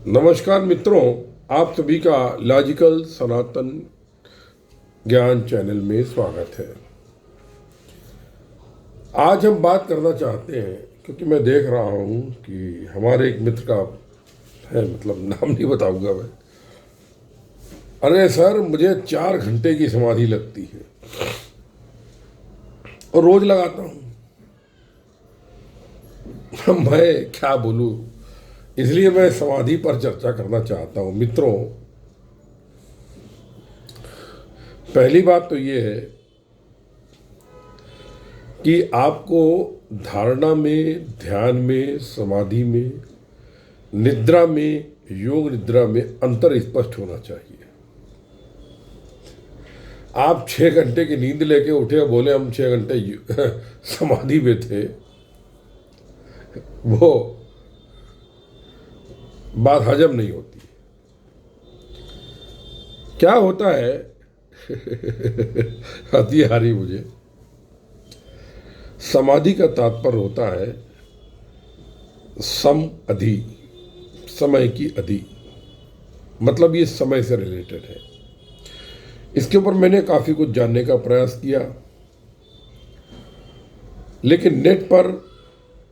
नमस्कार मित्रों, आप सभी का लॉजिकल सनातन ज्ञान चैनल में स्वागत है। आज हम बात करना चाहते हैं क्योंकि मैं देख रहा हूँ कि हमारे एक मित्र का है, मतलब नाम नहीं बताऊंगा मैं। अरे सर, मुझे 4 घंटे की समाधि लगती है और रोज लगाता हूँ। मैं क्या बोलूँ, इसलिए मैं समाधि पर चर्चा करना चाहता हूं। मित्रों, पहली बात तो ये है कि आपको धारणा में, ध्यान में, समाधि में, निद्रा में, योग निद्रा में अंतर स्पष्ट होना चाहिए। आप 6 घंटे की नींद लेके उठे और बोले हम 6 घंटे समाधि में थे, वो बात हजम नहीं होती। क्या होता है हंसी आ रही मुझे। समाधि का तात्पर्य होता है सम अधि, समय की अधि, मतलब ये समय से रिलेटेड है। इसके ऊपर मैंने काफी कुछ जानने का प्रयास किया, लेकिन नेट पर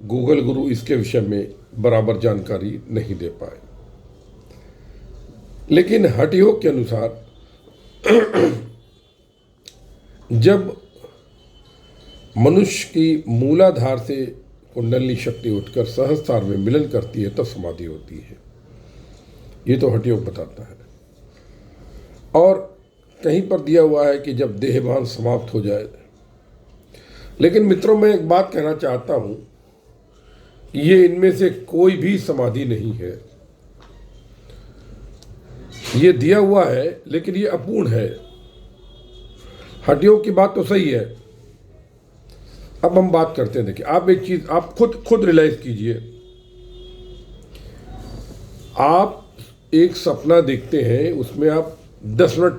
गूगल गुरु इसके विषय में बराबर जानकारी नहीं दे पाए। लेकिन हठ योग के अनुसार जब मनुष्य की मूलाधार से कुंडली शक्ति उठकर सहस्त्रार में मिलन करती है तब समाधि होती है। ये तो हठ योग बताता है। और कहीं पर दिया हुआ है कि जब देहभान समाप्त हो जाए। लेकिन मित्रों, मैं एक बात कहना चाहता हूं, ये इनमें से कोई भी समाधि नहीं है। ये दिया हुआ है लेकिन ये अपूर्ण है। हठ योग की बात तो सही है। अब हम बात करते हैं। देखिए, आप एक चीज आप खुद रियलाइज कीजिए। आप एक सपना देखते हैं, उसमें आप 10 मिनट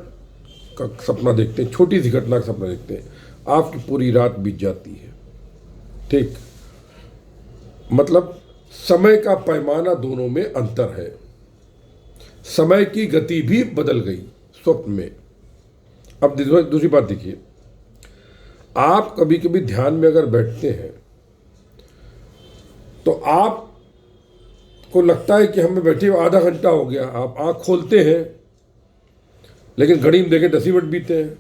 का सपना देखते हैं, छोटी सी घटना का सपना देखते हैं, आपकी पूरी रात बीत जाती है। ठीक, मतलब समय का पैमाना दोनों में अंतर है। समय की गति भी बदल गई स्वप्न में। अब दूसरी बात देखिए, आप कभी कभी ध्यान में अगर बैठते हैं तो आपको लगता है कि हमें बैठे हुए आधा घंटा हो गया। आप आंख खोलते हैं लेकिन घड़ी में देखें 10 मिनट बीते हैं।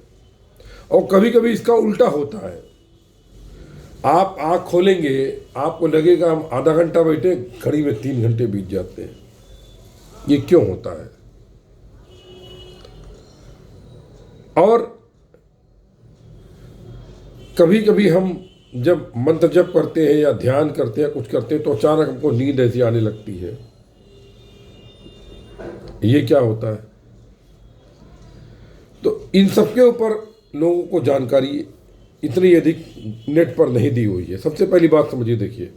और कभी कभी इसका उल्टा होता है। आप आंख खोलेंगे, आपको लगेगा हम आधा घंटा बैठे, घड़ी में 3 घंटे बीत जाते हैं। ये क्यों होता है? और कभी कभी हम जब मंत्र जप करते हैं या ध्यान करते हैं, कुछ करते हैं, तो अचानक हमको नींद ऐसी आने लगती है। ये क्या होता है? तो इन सब के ऊपर लोगों को जानकारी इतनी अधिक नेट पर नहीं दी हुई है। सबसे पहली बात समझिए। देखिए,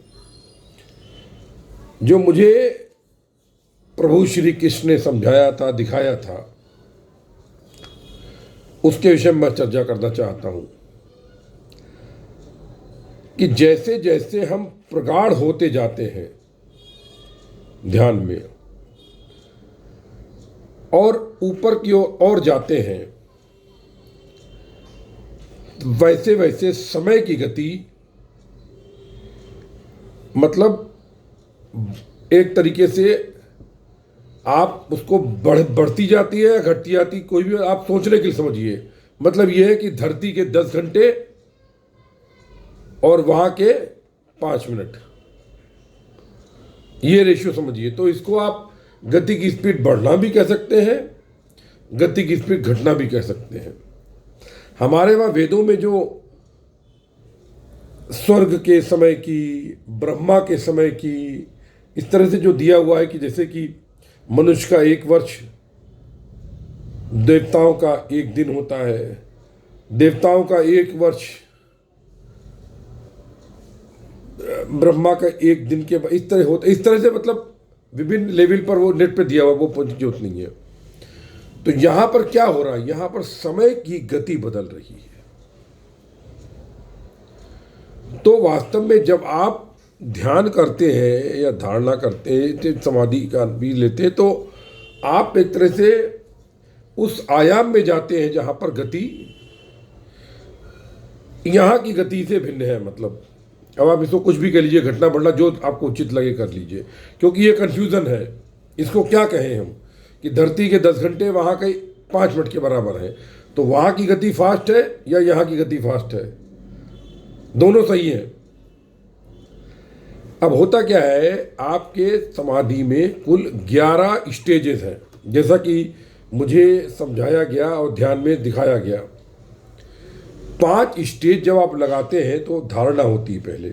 जो मुझे प्रभु श्री कृष्ण ने समझाया था, दिखाया था, उसके विषय में मैं चर्चा करना चाहता हूं कि जैसे जैसे हम प्रगाढ़ होते जाते हैं ध्यान में और ऊपर की ओर जाते हैं, वैसे वैसे समय की गति, मतलब एक तरीके से आप उसको बढ़ती जाती है या घटती जाती, कोई भी आप सोचने के लिए समझिए। मतलब यह है कि धरती के 10 घंटे और वहां के 5 मिनट, ये रेशियो समझिए। तो इसको आप गति की स्पीड बढ़ना भी कह सकते हैं, गति की स्पीड घटना भी कह सकते हैं। हमारे वहां वेदों में जो स्वर्ग के समय की, ब्रह्मा के समय की, इस तरह से जो दिया हुआ है कि जैसे कि मनुष्य का 1 वर्ष देवताओं का 1 दिन होता है, देवताओं का 1 वर्ष ब्रह्मा का 1 दिन के, इस तरह होता, इस तरह से मतलब विभिन्न लेवल पर वो नेट पे दिया हुआ, वो जरूरत नहीं है। तो यहां पर क्या हो रहा है? यहां पर समय की गति बदल रही है। तो वास्तव में जब आप ध्यान करते हैं या धारणा करते हैं, समाधि का भी लेते हैं, तो आप एक तरह से उस आयाम में जाते हैं जहाँ पर गति यहाँ की गति से भिन्न है। मतलब अब आप इसको कुछ भी कह लीजिए, घटना बढ़ना, जो आपको उचित लगे कर लीजिए, क्योंकि ये कन्फ्यूज़न है। इसको क्या कहें हम कि धरती के 10 घंटे वहाँ के 5 मिनट के बराबर है, तो वहाँ की गति फास्ट है या यहाँ की गति फास्ट है? दोनों सही हैं। अब होता क्या है, आपके समाधि में कुल 11 स्टेजेस हैं, जैसा कि मुझे समझाया गया और ध्यान में दिखाया गया। 5 स्टेज जब आप लगाते हैं तो धारणा होती है पहले,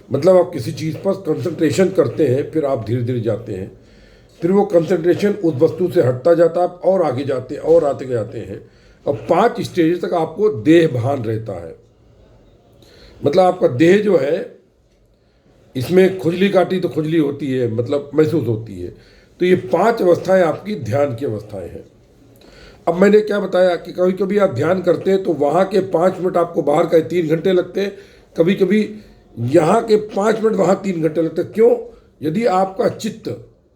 मतलब आप किसी चीज़ पर कंसंट्रेशन करते हैं, फिर आप धीरे धीरे जाते हैं, फिर वो कंसंट्रेशन उस वस्तु से हटता जाता है, आप और आगे जाते हैं और आते जाते हैं। अब 5 स्टेज तक आपको देह भान रहता है, मतलब आपका देह जो है, इसमें खुजली काटी तो खुजली होती है, मतलब महसूस होती है। तो ये 5 अवस्थाएं आपकी ध्यान की अवस्थाएं हैं। अब मैंने क्या बताया कि कभी कभी आप ध्यान करते हैं तो वहाँ के 5 मिनट आपको बाहर का 3 घंटे लगते हैं, कभी कभी यहाँ के 5 मिनट वहाँ 3 घंटे लगते हैं। क्यों? यदि आपका चित्त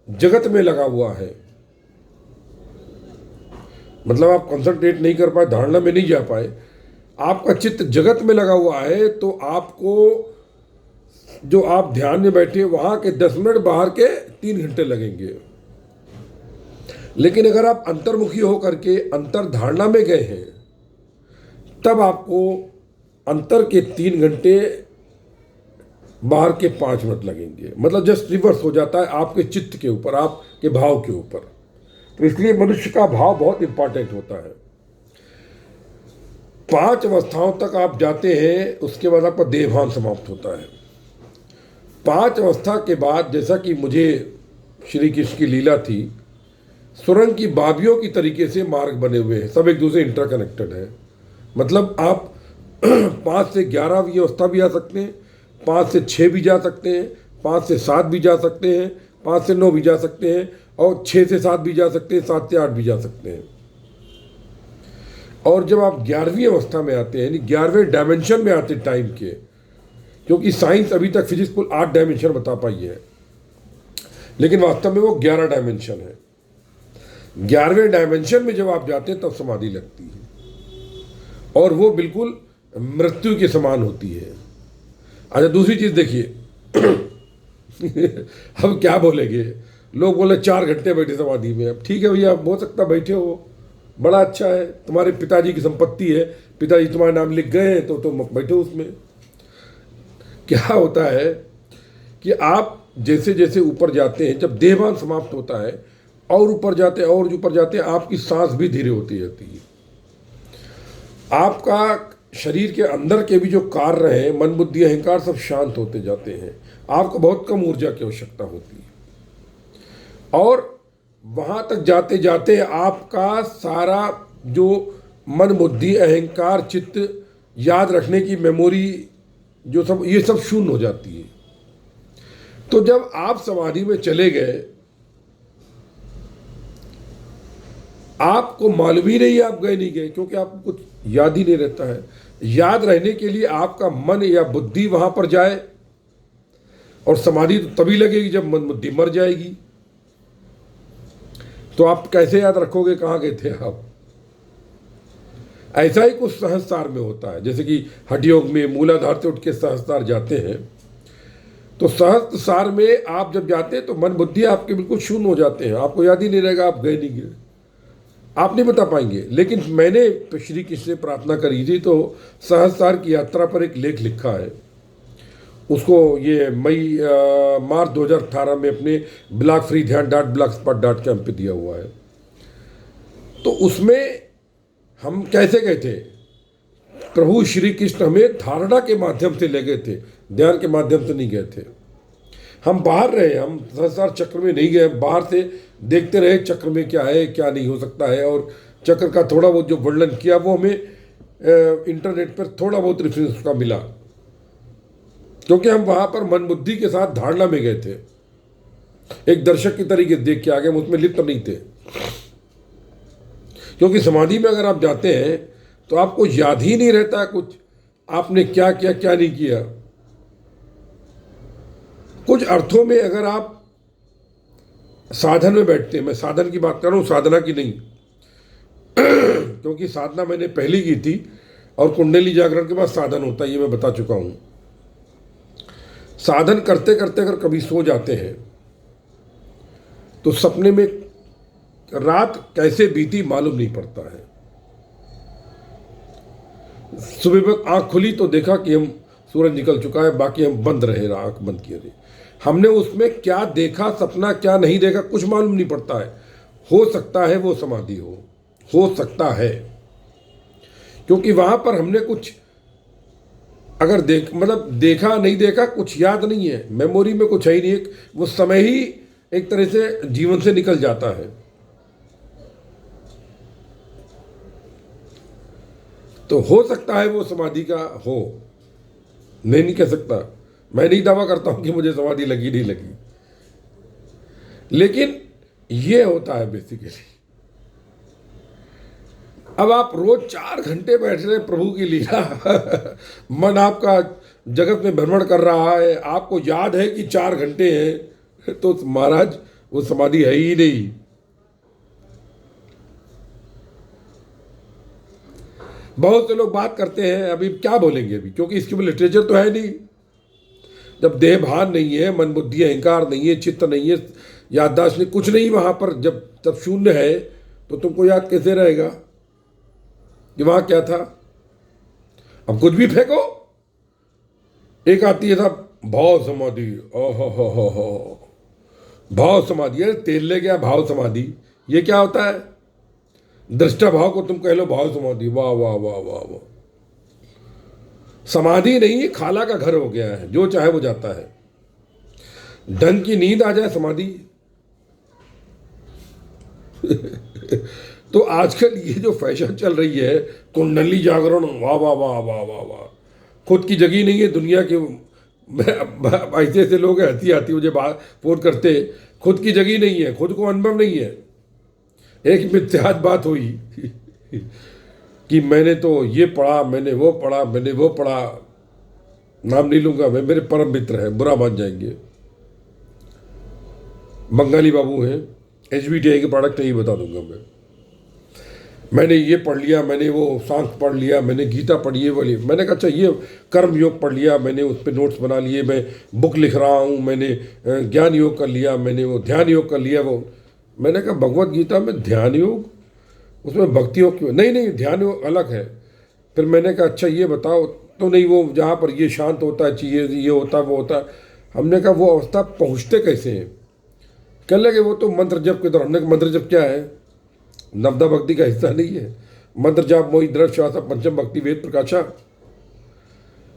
जगत में लगा हुआ है, मतलब आप कंसंट्रेट नहीं कर पाए, धारणा में नहीं जा पाए, आपका चित्त जगत में लगा हुआ है, तो आपको जो आप ध्यान में बैठे वहाँ के 10 मिनट, बाहर के 3 घंटे लगेंगे। लेकिन अगर आप अंतर्मुखी होकर के अंतर धारणा में गए हैं, तब आपको अंतर के 3 घंटे, बाहर के 5 मिनट लगेंगे। मतलब जस्ट रिवर्स हो जाता है आपके चित्त के ऊपर, आपके भाव के ऊपर। तो इसलिए मनुष्य का भाव बहुत इंपॉर्टेंट होता है। 5 अवस्थाओं तक आप जाते हैं, उसके बाद आपका देहभान समाप्त होता है। 5 अवस्था के बाद, जैसा कि मुझे श्री कृष्ण की लीला थी, सुरंग की बाबियों की तरीके से मार्ग बने हुए हैं, सब एक दूसरे इंटरकनेक्टेड है। मतलब आप 5 से 11वीं अवस्था भी आ सकते हैं, 5 से 6 भी जा सकते हैं, 5 से 7 भी जा सकते हैं, 5 से 9 भी जा सकते हैं, और 6 से 7 भी जा सकते हैं, 7 से 8 भी जा सकते हैं। और जब आप 11वीं अवस्था में आते हैं, यानी 11वें डायमेंशन में आते हैं टाइम के, क्योंकि साइंस अभी तक फिजिक्स कुल 8 डायमेंशन बता पाई है, लेकिन वास्तव में वो 11 डायमेंशन है। 11वें डायमेंशन में जब आप जाते हैं तब समाधि लगती है, और वो बिल्कुल मृत्यु के समान होती है। अच्छा, दूसरी चीज़ देखिए हम क्या बोलेंगे, लोग बोले 4 घंटे बैठे समाधि में। अब ठीक है भैया, हो सकता बैठे हो, बड़ा अच्छा है, तुम्हारे पिताजी की संपत्ति है, पिताजी तुम्हारे नाम लिख गए हैं तो तुम बैठो उसमें। क्या होता है कि आप जैसे जैसे ऊपर जाते हैं, जब देहभान समाप्त होता है और ऊपर जाते हैं और ऊपर जाते हैं, आपकी सांस भी धीरे होती जाती है। आपका शरीर के अंदर के भी जो कार्य हैं, मन बुद्धि अहंकार, सब शांत होते जाते हैं। आपको बहुत कम ऊर्जा की आवश्यकता होती है, और वहाँ तक जाते जाते आपका सारा जो मन बुद्धि अहंकार चित्त याद रखने की मेमोरी, जो सब, ये सब शून्य हो जाती है। तो जब आप समाधि में चले गए, आपको मालूम ही नहीं आप गए नहीं गए, क्योंकि आपको कुछ याद ही नहीं रहता है। याद रहने के लिए आपका मन या बुद्धि वहां पर जाए, और समाधि तो तभी लगेगी जब मन बुद्धि मर जाएगी। तो आप कैसे याद रखोगे कहाँ गए थे आप? ऐसा ही कुछ सहस्त्रार में होता है, जैसे कि हठ योग में मूलाधार से उठ के सहस्त्रार जाते हैं, तो सहस्त्रार में आप जब जाते हैं तो मन बुद्धि आपके बिल्कुल शून्य हो जाते हैं, आपको याद ही नहीं रहेगा आप गए नहीं गए, आप नहीं बता पाएंगे। लेकिन मैंने श्री कृष्ण से प्रार्थना करी थी, तो सहस्त्रार की यात्रा पर एक लेख लिखा है, उसको ये मार्च 2018 में अपने ब्लॉग फ्री ध्यान .blogspot.com पे दिया हुआ है। तो उसमें हम कैसे गए थे, प्रभु श्री कृष्ण हमें धारणा के माध्यम से ले गए थे, ध्यान के माध्यम से नहीं गए थे। हम बाहर रहे, हम सहस्त्रार चक्र में नहीं गए, बाहर से देखते रहे चक्र में क्या है क्या नहीं हो सकता है, और चक्र का थोड़ा बहुत जो वर्णन किया वो हमें इंटरनेट पर थोड़ा बहुत रेफरेंस का मिला, क्योंकि हम वहाँ पर मन बुद्धि के साथ धारणा में गए थे, एक दर्शक की तरीके देख के आ गए, हम उसमें लिप्त नहीं थे। क्योंकि समाधि में अगर आप जाते हैं तो आपको याद ही नहीं रहता कुछ, आपने क्या किया क्या नहीं किया। कुछ अर्थों में अगर आप साधन में बैठते हैं, मैं साधन की बात कर रहा हूँ, साधना की नहीं, क्योंकि साधना मैंने पहली की थी और कुंडली जागरण के बाद साधन होता है, ये मैं बता चुका हूँ। साधन करते करते अगर कभी सो जाते हैं तो सपने में रात कैसे बीती मालूम नहीं पड़ता है। सुबह में आंख खुली तो देखा कि हम सूरज निकल चुका है, बाकी हम बंद रहे, आंख बंद किए रहे। हमने उसमें क्या देखा सपना, क्या नहीं देखा, कुछ मालूम नहीं पड़ता है। हो सकता है वो समाधि हो सकता है, क्योंकि वहां पर हमने कुछ अगर देखा नहीं देखा कुछ याद नहीं है, मेमोरी में कुछ है ही नहीं, वो समय ही एक तरह से जीवन से निकल जाता है। तो हो सकता है वो समाधि का हो, नहीं कह सकता, मैं नहीं दावा करता हूं कि मुझे समाधि लगी नहीं लगी, लेकिन ये होता है बेसिकली। अब आप रोज 4 घंटे बैठ रहे प्रभु की लीला मन आपका जगत में भ्रमण कर रहा है, आपको याद है कि 4 घंटे हैं, तो महाराज वो समाधि है ही नहीं। बहुत से लोग बात करते हैं, अभी क्या बोलेंगे अभी, क्योंकि इसके ऊपर लिटरेचर तो है नहीं। जब देह भान नहीं है, मन बुद्धि अहंकार नहीं है, चित्त नहीं है, याददाश्त नहीं, कुछ नहीं वहां पर, जब शून्य है तो तुमको याद कैसे रहेगा कि वहां क्या था। अब कुछ भी फेंको, एक आती है साहब भाव समाधि, ओहो भाव समाधि, अरे तेल ले गया भाव समाधि, ये क्या होता है? दृष्टा भाव को तुम कह लो भाव समाधि, वाह वाह वाह वाह वाह। समाधि नहीं, खाला का घर हो गया है, जो चाहे वो जाता है। ढंग की नींद आ जाए समाधि तो आजकल ये जो फैशन चल रही है, कुंडली जागरण, वाह वाह वाह वाह वाह वाह, खुद की जगह नहीं है दुनिया के। ऐसे ऐसे लोग हंसी आती मुझे बात फोन करते, खुद की जगह नहीं है, खुद को अनुभव नहीं है। एक मिथ्यात बात हुई कि मैंने तो ये पढ़ा, मैंने वो पढ़ा, मैंने वो पढ़ा, नाम नहीं लूंगा मैं, मेरे परम मित्र हैं, बुरा मान जाएंगे, बंगाली बाबू हैं, HBTI के प्रोडक्ट नहीं बता दूंगा मैंने ये पढ़ लिया, मैंने वो सांख्य पढ़ लिया, मैंने गीता पढ़ी है वाली। मैंने कहा अच्छा ये कर्म योग पढ़ लिया, मैंने उस पर नोट्स बना लिए, मैं बुक लिख रहा हूँ, मैंने ज्ञान योग कर लिया, मैंने वो ध्यान योग कर लिया। वो मैंने कहा भगवत गीता में ध्यान योग, उसमें भक्ति योग क्यों? नहीं ध्यान योग अलग है। फिर मैंने कहा अच्छा ये बताओ, तो नहीं वो जहाँ पर ये शांत होता है, चाहिए ये होता वो होता। हमने कहा वो अवस्था पहुँचते कैसे हैं? कह लगे वो तो मंत्र जप के दौरान। हमने कहा मंत्र जप क्या है? नवदा भक्ति का हिस्सा नहीं है। मंत्र जाप मोहि दृढ़ श्वासा पंचम भक्ति वेद प्रकाशा।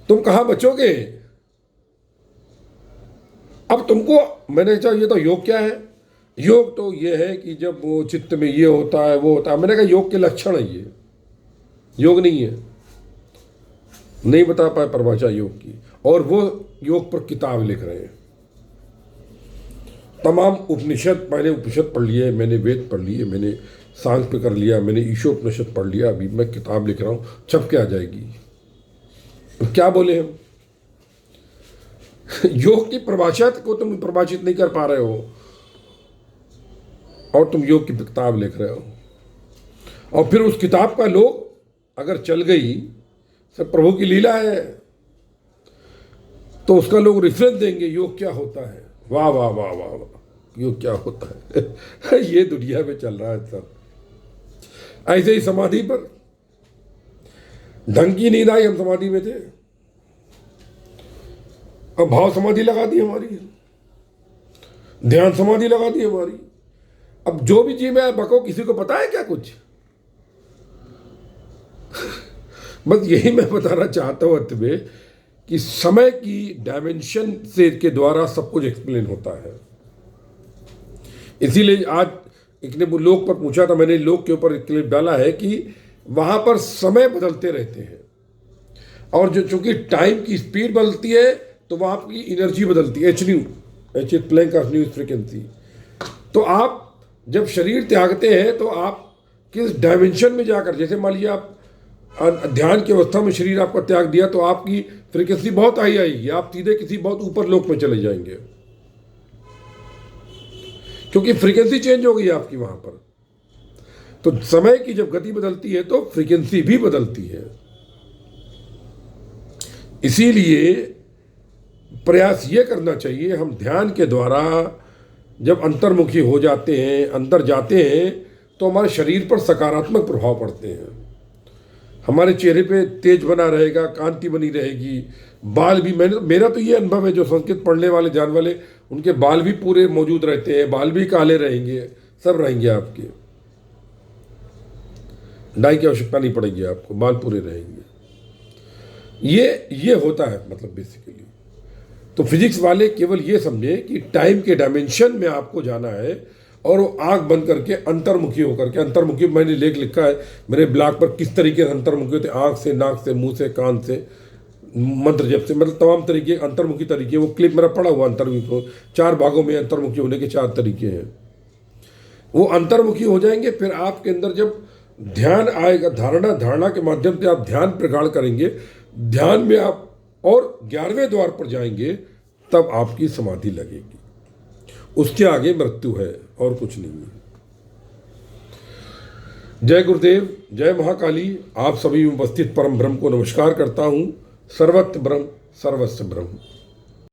तुम कहाँ बचोगे? अब तुमको मैंने कहा ये तो योग क्या है? योग तो ये है कि जब वो चित्त में ये होता है वो होता है। मैंने कहा योग के लक्षण है, ये योग नहीं है। नहीं बता पाए परिभाषा योग की, और वो योग पर किताब लिख रहे हैं। तमाम उपनिषद, पहले उपनिषद पढ़ लिए मैंने, वेद पढ़ लिए मैंने, सांख्य पे कर लिया मैंने, ईशोपनिषद पढ़ लिया, अभी मैं किताब लिख रहा हूँ, छप के आ जाएगी। क्या बोले हम? योग की परिभाषा को तुम परिभाषित नहीं कर पा रहे हो और तुम योग की किताब लिख रहे हो। और फिर उस किताब का लोग अगर चल गई, सब प्रभु की लीला है, तो उसका लोग रेफरेंस देंगे योग क्या होता है। वाह वाह वाह वाह वाह, योग क्या होता है ये दुनिया में चल रहा है सब। ऐसे ही समाधि पर ढंग की नींद आई, हम समाधि में थे, अब भाव समाधि लगा दी हमारी, ध्यान समाधि लगा दी हमारी। अब जो भी चीज में बको, किसी को पता है क्या कुछ? बस यही मैं बताना चाहता हूं अंत में कि समय की डायमेंशन से के द्वारा सब कुछ एक्सप्लेन होता है। इसीलिए आज एक ने लोक पर पूछा था, मैंने लोक के ऊपर एक क्लिप डाला है कि वहां पर समय बदलते रहते हैं, और जो चूंकि टाइम की स्पीड बदलती है तो वहां की एनर्जी बदलती है, H plank of news frequency. तो आप जब शरीर त्यागते हैं तो आप किस डायमेंशन में जाकर, जैसे मान लीजिए आप ध्यान की अवस्था में शरीर आपका त्याग दिया तो आपकी फ्रीक्वेंसी बहुत हाई आएगी, आप सीधे किसी बहुत ऊपर लोक में चले जाएंगे। क्योंकि फ्रीक्वेंसी चेंज हो गई आपकी वहां पर। तो समय की जब गति बदलती है तो फ्रीक्वेंसी भी बदलती है। इसीलिए प्रयास ये करना चाहिए, हम ध्यान के द्वारा जब अंतर्मुखी हो जाते हैं, अंदर जाते हैं, तो हमारे शरीर पर सकारात्मक प्रभाव पड़ते हैं। हमारे चेहरे पे तेज बना रहेगा, कांति बनी रहेगी, बाल भी, मेरा तो ये अनुभव है, जो संस्कृत पढ़ने वाले जान वाले, उनके बाल भी पूरे मौजूद रहते हैं, बाल भी काले रहेंगे, सब रहेंगे आपके, डाई की आवश्यकता नहीं पड़ेगी आपको, बाल पूरे रहेंगे। ये होता है मतलब बेसिकली। तो फिजिक्स वाले केवल ये समझे कि टाइम के डायमेंशन में आपको जाना है, और वो आंख बंद करके अंतर्मुखी होकर के, अंतर्मुखी मैंने लेख लिखा है मेरे ब्लॉग पर, किस तरीके से अंतर्मुखी होते, आंख से, नाक से, मुंह से, कान से, मंत्र जप से, मतलब तमाम तरीके अंतर्मुखी तरीके, वो क्लिप मेरा पड़ा हुआ अंतर्मुखी को, 4 भागों में अंतर्मुखी होने के 4 तरीके हैं। वो अंतर्मुखी हो जाएंगे, फिर आपके अंदर जब ध्यान आएगा, धारणा के माध्यम से आप ध्यान प्रगाढ़ करेंगे, ध्यान में आप और 11वें द्वार पर जाएंगे, तब आपकी समाधि लगेगी। उसके आगे मृत्यु है और कुछ नहीं है। जय गुरुदेव, जय महाकाली। आप सभी उपस्थित परम ब्रह्म को नमस्कार करता हूं। सर्वत्र ब्रह्म, सर्वस्व ब्रह्म।